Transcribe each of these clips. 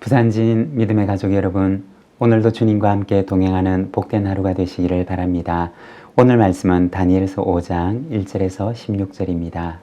부산진 믿음의 가족 여러분, 오늘도 주님과 함께 동행하는 복된 하루가 되시기를 바랍니다. 오늘 말씀은 다니엘서 5장 1절에서 16절입니다.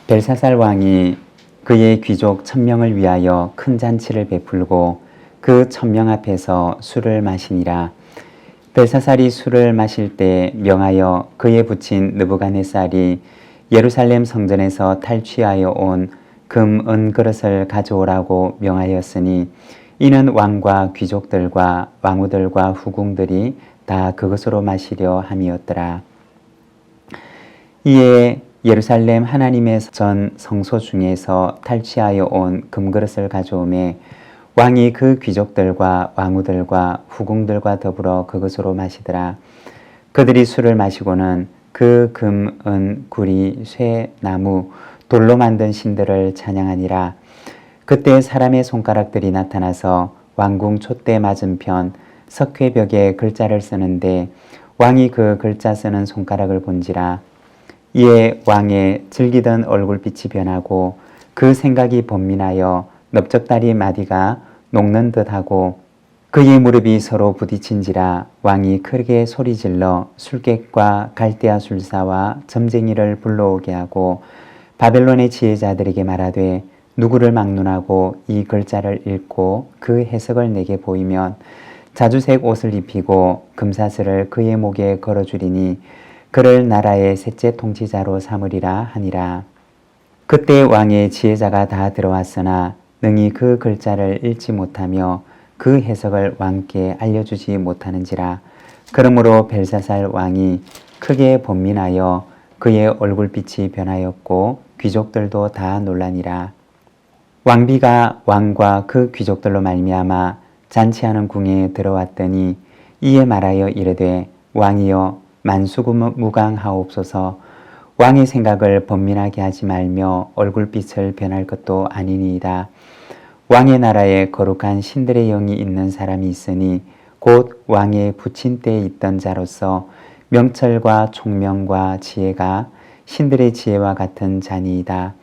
벨사살 왕이 그의 귀족 1000명을 위하여 큰 잔치를 베풀고 그 1000명 앞에서 술을 마시니라. 벨사살이 술을 마실 때 명하여 그의 부친 느부갓네살이 예루살렘 성전에서 탈취하여 온 금, 은 그릇을 가져오라고 명하였으니 이는 왕과 귀족들과 왕후들과 후궁들이 다 그것으로 마시려 함이었더라. 이에 예루살렘 하나님의 전 성소 중에서 탈취하여 온 금그릇을 가져오매 왕이 그 귀족들과 왕후들과 후궁들과 더불어 그것으로 마시더라. 그들이 술을 마시고는 그 금, 은, 구리, 쇠, 나무, 돌로 만든 신들을 찬양하니라. 그때 사람의 손가락들이 나타나서 왕궁 촛대 맞은편 석회벽에 글자를 쓰는데 왕이 그 글자 쓰는 손가락을 본지라. 이에 왕의 즐기던 얼굴빛이 변하고 그 생각이 번민하여 넓적다리 마디가 녹는 듯하고 그의 무릎이 서로 부딪힌지라. 왕이 크게 소리질러 술객과 갈대아 술사와 점쟁이를 불러오게 하고 바벨론의 지혜자들에게 말하되 누구를 막론하고 이 글자를 읽고 그 해석을 내게 보이면 자주색 옷을 입히고 금사슬을 그의 목에 걸어주리니 그를 나라의 셋째 통치자로 삼으리라 하니라. 그때 왕의 지혜자가 다 들어왔으나 능히 그 글자를 읽지 못하며 그 해석을 왕께 알려주지 못하는지라. 그러므로 벨사살 왕이 크게 번민하여 그의 얼굴빛이 변하였고 귀족들도 다 놀라니라. 왕비가 왕과 그 귀족들로 말미암아 잔치하는 궁에 들어왔더니 이에 말하여 이르되 왕이여 만수무강하옵소서. 왕의 생각을 번민하게 하지 말며 얼굴빛을 변할 것도 아니니이다. 왕의 나라에 거룩한 신들의 영이 있는 사람이 있으니 곧 왕의 부친 때에 있던 자로서 명철과 총명과 지혜가 신들의 지혜와 같은 자니이다.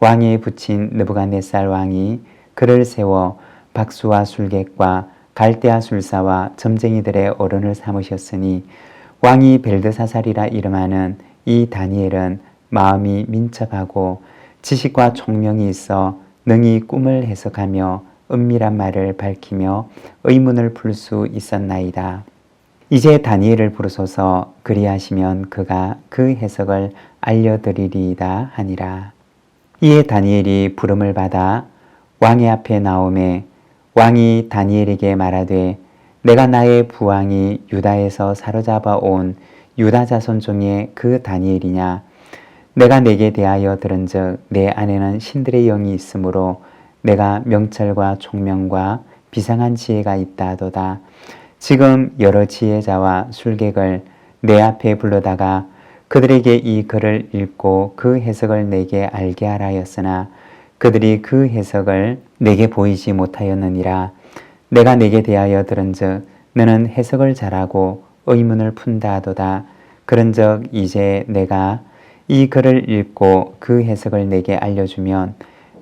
왕의 부친 느부갓네살 왕이 그를 세워 박수와 술객과 갈대아 술사와 점쟁이들의 어른을 삼으셨으니 왕이 벨드사살이라 이름하는 이 다니엘은 마음이 민첩하고 지식과 총명이 있어 능히 꿈을 해석하며 은밀한 말을 밝히며 의문을 풀 수 있었나이다. 이제 다니엘을 부르소서. 그리하시면 그가 그 해석을 알려드리리이다 하니라. 이에 다니엘이 부름을 받아 왕의 앞에 나오매 왕이 다니엘에게 말하되 내가 나의 부왕이 유다에서 사로잡아 온 유다 자손 중에 그 다니엘이냐. 내가 내게 대하여 들은즉 내 안에는 신들의 영이 있으므로 내가 명철과 총명과 비상한 지혜가 있다 하도다. 지금 여러 지혜자와 술객을 내 앞에 불러다가 그들에게 이 글을 읽고 그 해석을 내게 알게 하라 하였으나 그들이 그 해석을 내게 보이지 못하였느니라. 내가 내게 대하여 들은즉 너는 해석을 잘하고 의문을 푼다 하도다. 그런즉 이제 내가 이 글을 읽고 그 해석을 내게 알려주면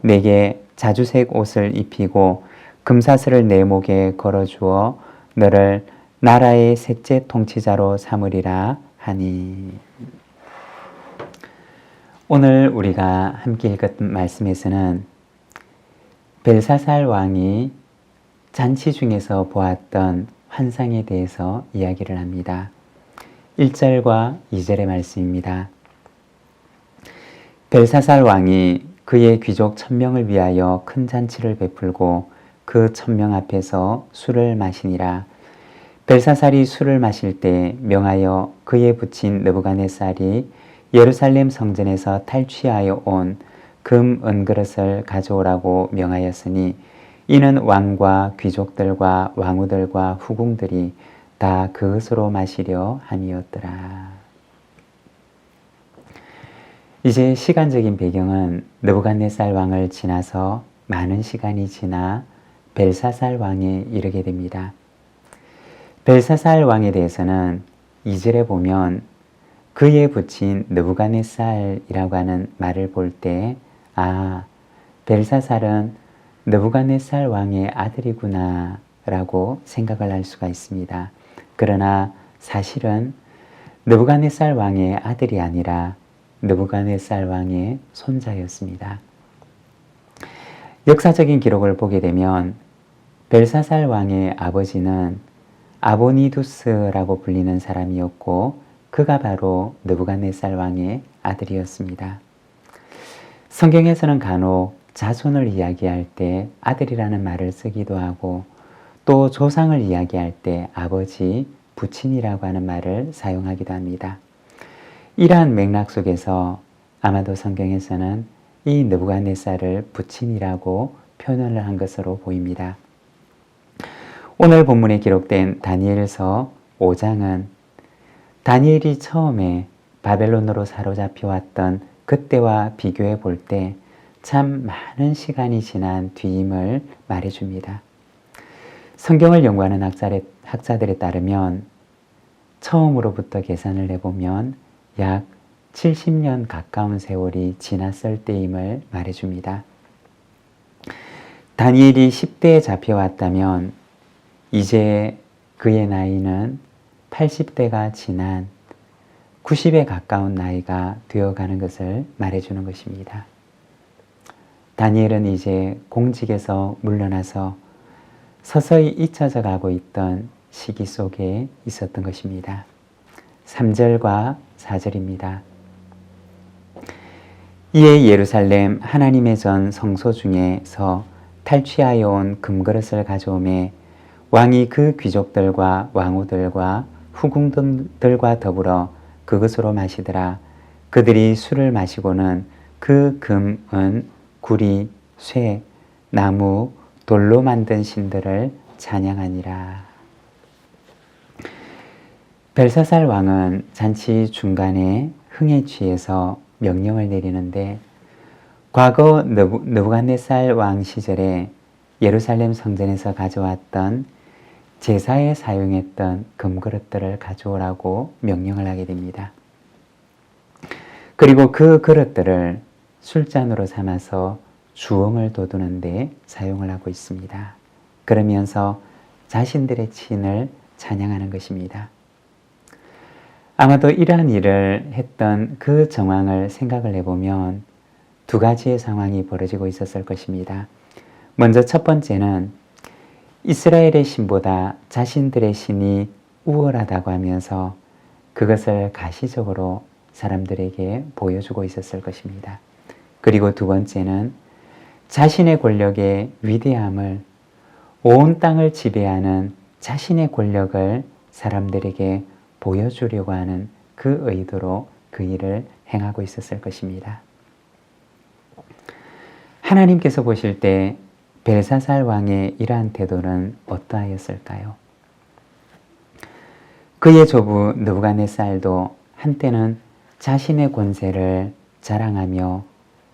내게 자주색 옷을 입히고 금사슬을 내 목에 걸어주어 너를 나라의 셋째 통치자로 삼으리라 하니. 오늘 우리가 함께 읽었던 말씀에서는 벨사살 왕이 잔치 중에서 보았던 환상에 대해서 이야기를 합니다. 1절과 2절의 말씀입니다. 벨사살 왕이 그의 귀족 1000명을 위하여 큰 잔치를 베풀고 그 1000명 앞에서 술을 마시니라. 벨사살이 술을 마실 때 명하여 그의 부친 느부갓네살이 예루살렘 성전에서 탈취하여 온 금, 은그릇을 가져오라고 명하였으니 이는 왕과 귀족들과 왕후들과 후궁들이 다 그것으로 마시려 함이었더라. 이제 시간적인 배경은 느부갓네살 왕을 지나서 많은 시간이 지나 벨사살 왕에 이르게 됩니다. 벨사살 왕에 대해서는 2절에 보면 그의 부친 느부갓네살이라고 하는 말을 볼 때 벨사살은 느부갓네살 왕의 아들이구나 라고 생각을 할 수가 있습니다. 그러나 사실은 느부갓네살 왕의 아들이 아니라 느부갓네살 왕의 손자였습니다. 역사적인 기록을 보게 되면 벨사살 왕의 아버지는 아보니두스라고 불리는 사람이었고 그가 바로 느부갓네살 왕의 아들이었습니다. 성경에서는 간혹 자손을 이야기할 때 아들이라는 말을 쓰기도 하고 또 조상을 이야기할 때 아버지, 부친이라고 하는 말을 사용하기도 합니다. 이러한 맥락 속에서 아마도 성경에서는 이 느부갓네살을 부친이라고 표현을 한 것으로 보입니다. 오늘 본문에 기록된 다니엘서 5장은 다니엘이 처음에 바벨론으로 사로잡혀 왔던 그때와 비교해 볼 때 참 많은 시간이 지난 뒤임을 말해줍니다. 성경을 연구하는 학자들에 따르면 처음으로부터 계산을 해보면 약 70년 가까운 세월이 지났을 때임을 말해줍니다. 다니엘이 10대에 잡혀왔다면 이제 그의 나이는 80대가 지난 90에 가까운 나이가 되어가는 것을 말해주는 것입니다. 다니엘은 이제 공직에서 물러나서 서서히 잊혀져 가고 있던 시기 속에 있었던 것입니다. 3절과 4절입니다. 이에 예루살렘 하나님의 전 성소 중에서 탈취하여 온 금그릇을 가져오매 왕이 그 귀족들과 왕후들과 후궁들과 더불어 그것으로 마시더라. 그들이 술을 마시고는 그 금은 구리, 쇠, 나무, 돌로 만든 신들을 찬양하니라. 벨사살 왕은 잔치 중간에 흥에 취해서 명령을 내리는데 과거 느부갓네살 왕 시절에 예루살렘 성전에서 가져왔던 제사에 사용했던 금그릇들을 가져오라고 명령을 하게 됩니다. 그리고 그 그릇들을 술잔으로 삼아서 주홍을 돋우는 데 사용을 하고 있습니다. 그러면서 자신들의 친을 찬양하는 것입니다. 아마도 이러한 일을 했던 그 정황을 생각을 해보면 두 가지의 상황이 벌어지고 있었을 것입니다. 먼저 첫 번째는 이스라엘의 신보다 자신들의 신이 우월하다고 하면서 그것을 가시적으로 사람들에게 보여주고 있었을 것입니다. 그리고 두 번째는 자신의 권력의 위대함을, 온 땅을 지배하는 자신의 권력을 사람들에게 보여주려고 하는 그 의도로 그 일을 행하고 있었을 것입니다. 하나님께서 보실 때 벨사살 왕의 이러한 태도는 어떠하였을까요? 그의 조부 느부갓네살도 한때는 자신의 권세를 자랑하며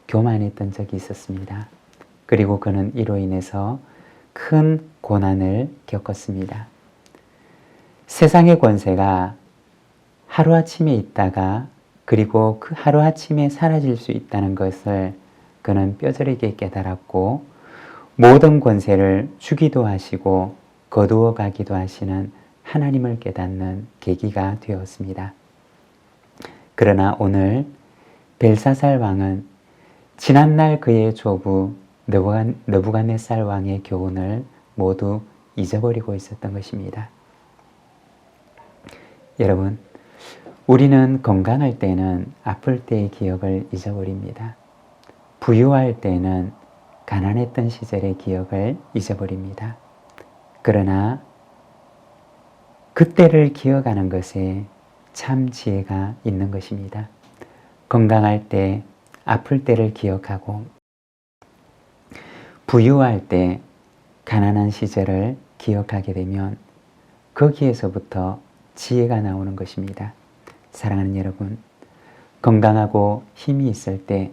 교만했던 적이 있었습니다. 그리고 그는 이로 인해서 큰 고난을 겪었습니다. 세상의 권세가 하루아침에 있다가 그리고 그 하루아침에 사라질 수 있다는 것을 그는 뼈저리게 깨달았고 모든 권세를 주기도 하시고 거두어 가기도 하시는 하나님을 깨닫는 계기가 되었습니다. 그러나 오늘 벨사살 왕은 지난날 그의 조부 느부갓네살 왕의 교훈을 모두 잊어버리고 있었던 것입니다. 여러분, 우리는 건강할 때는 아플 때의 기억을 잊어버립니다. 부유할 때는 가난했던 시절의 기억을 잊어버립니다. 그러나 그때를 기억하는 것에 참 지혜가 있는 것입니다. 건강할 때, 아플 때를 기억하고 부유할 때 가난한 시절을 기억하게 되면 거기에서부터 지혜가 나오는 것입니다. 사랑하는 여러분, 건강하고 힘이 있을 때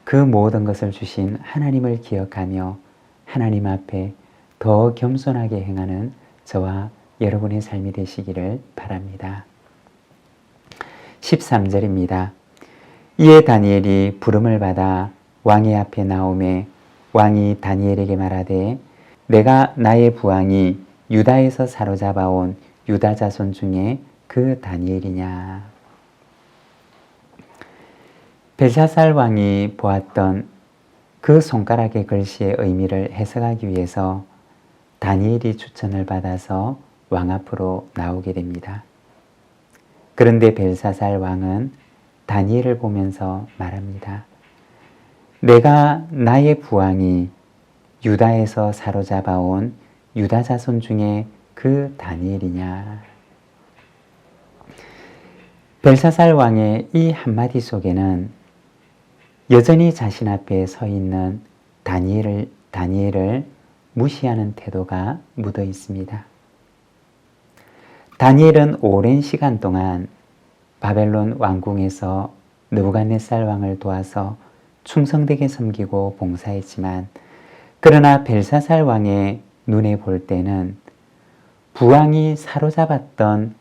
그 모든 것을 주신 하나님을 기억하며 하나님 앞에 더 겸손하게 행하는 저와 여러분의 삶이 되시기를 바랍니다. 13절입니다. 이에 다니엘이 부름을 받아 왕의 앞에 나오매 왕이 다니엘에게 말하되 내가 나의 부왕이 유다에서 사로잡아온 유다 자손 중에 그 다니엘이냐. 벨사살 왕이 보았던 그 손가락의 글씨의 의미를 해석하기 위해서 다니엘이 추천을 받아서 왕 앞으로 나오게 됩니다. 그런데 벨사살 왕은 다니엘을 보면서 말합니다. 내가 나의 부왕이 유다에서 사로잡아온 유다 자손 중에 그 다니엘이냐. 벨사살 왕의 이 한마디 속에는 여전히 자신 앞에 서 있는 다니엘을 무시하는 태도가 묻어 있습니다. 다니엘은 오랜 시간 동안 바벨론 왕궁에서 느부갓네살 왕을 도와서 충성되게 섬기고 봉사했지만 그러나 벨사살 왕의 눈에 볼 때는 부왕이 사로잡았던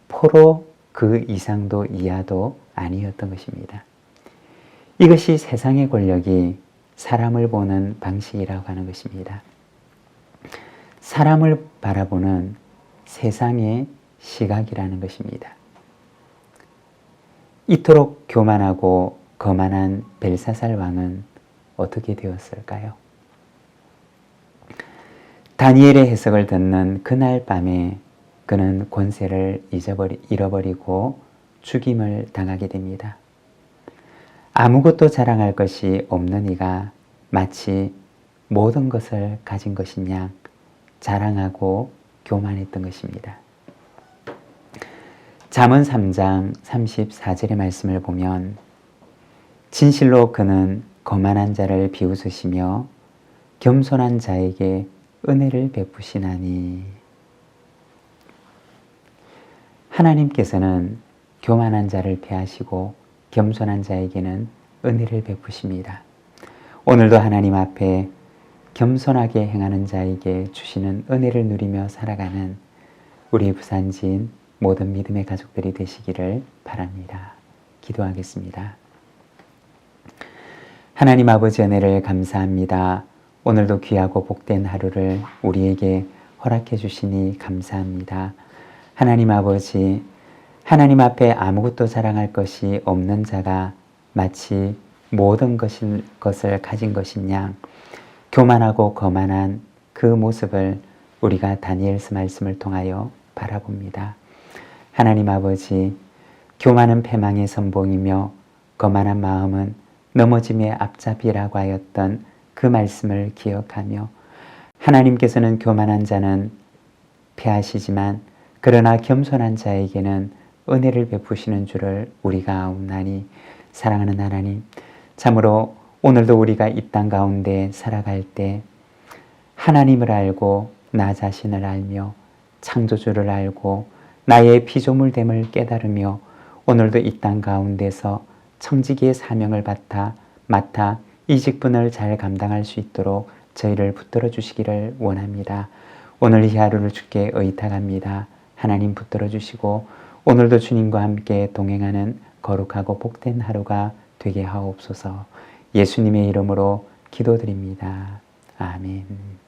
포로 그 이상도 이하도 아니었던 것입니다. 이것이 세상의 권력이 사람을 보는 방식이라고 하는 것입니다. 사람을 바라보는 세상의 시각이라는 것입니다. 이토록 교만하고 거만한 벨사살 왕은 어떻게 되었을까요? 다니엘의 해석을 듣는 그날 밤에 그는 권세를 잃어버리고 죽임을 당하게 됩니다. 아무것도 자랑할 것이 없는 이가 마치 모든 것을 가진 것인 양 자랑하고 교만했던 것입니다. 잠언 3장 34절의 말씀을 보면 진실로 그는 거만한 자를 비웃으시며 겸손한 자에게 은혜를 베푸시나니. 하나님께서는 교만한 자를 피하시고 겸손한 자에게는 은혜를 베푸십니다. 오늘도 하나님 앞에 겸손하게 행하는 자에게 주시는 은혜를 누리며 살아가는 우리 부산진 모든 믿음의 가족들이 되시기를 바랍니다. 기도하겠습니다. 하나님 아버지 은혜를 감사합니다. 오늘도 귀하고 복된 하루를 우리에게 허락해 주시니 감사합니다. 하나님 아버지, 하나님 앞에 아무것도 자랑할 것이 없는 자가 마치 모든 것을 가진 것인 양 교만하고 거만한 그 모습을 우리가 다니엘서 말씀을 통하여 바라봅니다. 하나님 아버지, 교만은 패망의 선봉이며 거만한 마음은 넘어짐의 앞잡이라고 하였던 그 말씀을 기억하며 하나님께서는 교만한 자는 피하시지만 그러나 겸손한 자에게는 은혜를 베푸시는 줄을 우리가 아옵나니 사랑하는 하나님, 참으로 오늘도 우리가 이 땅 가운데 살아갈 때 하나님을 알고 나 자신을 알며 창조주를 알고 나의 피조물됨을 깨달으며 오늘도 이 땅 가운데서 청지기의 사명을 맡아 이 직분을 잘 감당할 수 있도록 저희를 붙들어 주시기를 원합니다. 오늘 이 하루를 주께 의탁합니다. 하나님 붙들어 주시고 오늘도 주님과 함께 동행하는 거룩하고 복된 하루가 되게 하옵소서. 예수님의 이름으로 기도드립니다. 아멘.